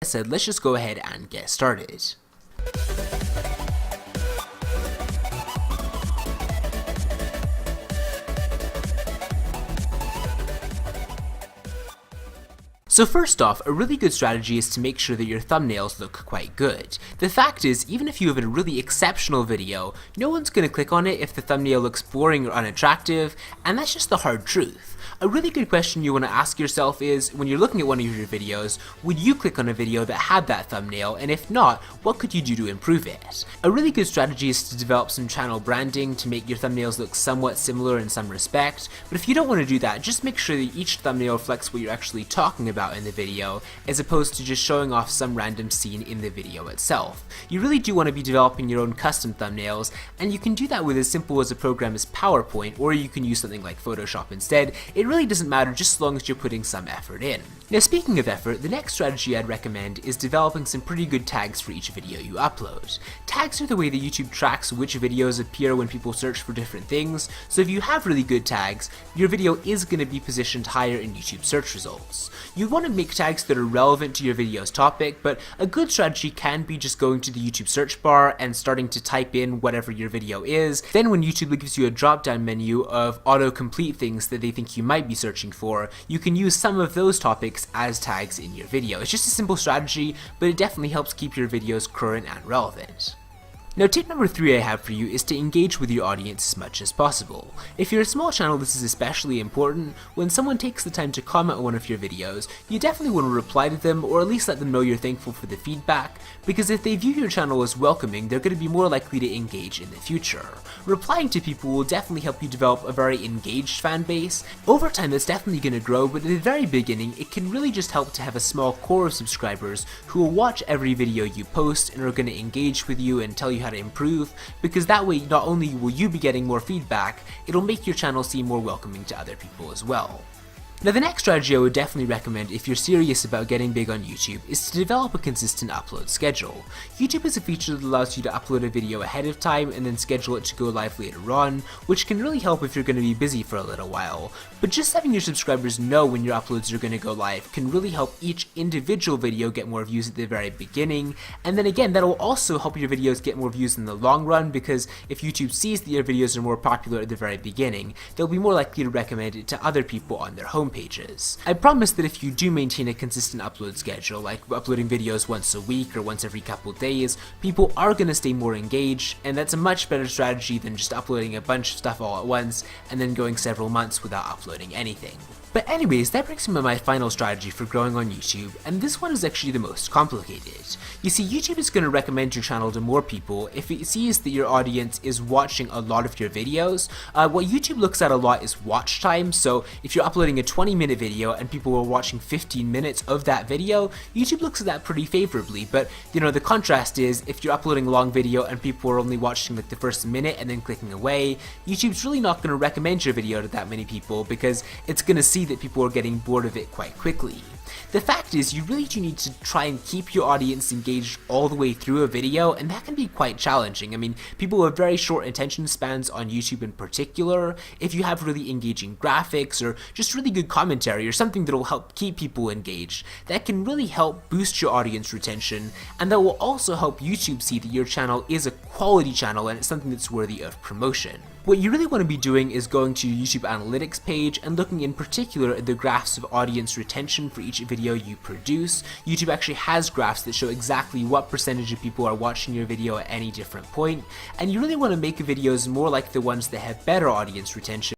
said, let's just go ahead and get started. So first off, a really good strategy is to make sure that your thumbnails look quite good. The fact is, even if you have a really exceptional video, no one's going to click on it if the thumbnail looks boring or unattractive, and that's just the hard truth. A really good question you want to ask yourself is, when you're looking at one of your videos, would you click on a video that had that thumbnail, and if not, what could you do to improve it? A really good strategy is to develop some channel branding to make your thumbnails look somewhat similar in some respect, but if you don't want to do that, just make sure that each thumbnail reflects what you're actually talking about in the video, as opposed to just showing off some random scene in the video itself. You really do want to be developing your own custom thumbnails, and you can do that with as simple as a program as PowerPoint, or you can use something like Photoshop instead. It really doesn't matter just as long as you're putting some effort in. Now speaking of effort, the next strategy I'd recommend is developing some pretty good tags for each video you upload. Tags are the way that YouTube tracks which videos appear when people search for different things, so if you have really good tags, your video is going to be positioned higher in YouTube search results. You want to make tags that are relevant to your video's topic, but a good strategy can be just going to the YouTube search bar and starting to type in whatever your video is. Then when YouTube gives you a drop-down menu of auto-complete things that they think you might be searching for, you can use some of those topics as tags in your video. It's just a simple strategy, but it definitely helps keep your videos current and relevant. Now tip number 3 I have for you is to engage with your audience as much as possible. If you're a small channel, this is especially important. When someone takes the time to comment on one of your videos, you definitely want to reply to them, or at least let them know you're thankful for the feedback, because if they view your channel as welcoming, they're going to be more likely to engage in the future. Replying to people will definitely help you develop a very engaged fan base. Over time that's definitely going to grow, but at the very beginning it can really just help to have a small core of subscribers who will watch every video you post and are going to engage with you and tell you how to improve, because that way not only will you be getting more feedback, it'll make your channel seem more welcoming to other people as well. Now the next strategy I would definitely recommend if you're serious about getting big on YouTube is to develop a consistent upload schedule. YouTube has a feature that allows you to upload a video ahead of time and then schedule it to go live later on, which can really help if you're going to be busy for a little while. But just having your subscribers know when your uploads are going to go live can really help each individual video get more views at the very beginning, and then again that'll also help your videos get more views in the long run, because if YouTube sees that your videos are more popular at the very beginning, they'll be more likely to recommend it to other people on their home pages. I promise that if you do maintain a consistent upload schedule, like uploading videos once a week or once every couple days, people are going to stay more engaged, and that's a much better strategy than just uploading a bunch of stuff all at once and then going several months without uploading anything. But anyways, that brings me to my final strategy for growing on YouTube, and this one is actually the most complicated. You see, YouTube is going to recommend your channel to more people if it sees that your audience is watching a lot of your videos. What YouTube looks at a lot is watch time, so if you're uploading a 20-minute video and people are watching 15 minutes of that video, YouTube looks at that pretty favorably. But the contrast is, if you're uploading a long video and people are only watching like the first minute and then clicking away, YouTube's really not going to recommend your video to that many people, because it's going to see that people are getting bored of it quite quickly. The fact is, you really do need to try and keep your audience engaged all the way through a video, and that can be quite challenging. I mean, people have very short attention spans on YouTube in particular. If you have really engaging graphics or just really good commentary or something that will help keep people engaged, that can really help boost your audience retention, and that will also help YouTube see that your channel is a quality channel and it's something that's worthy of promotion. What you really want to be doing is going to your YouTube analytics page and looking in particular at the graphs of audience retention for each video you produce. YouTube actually has graphs that show exactly what percentage of people are watching your video at any different point, and you really want to make videos more like the ones that have better audience retention.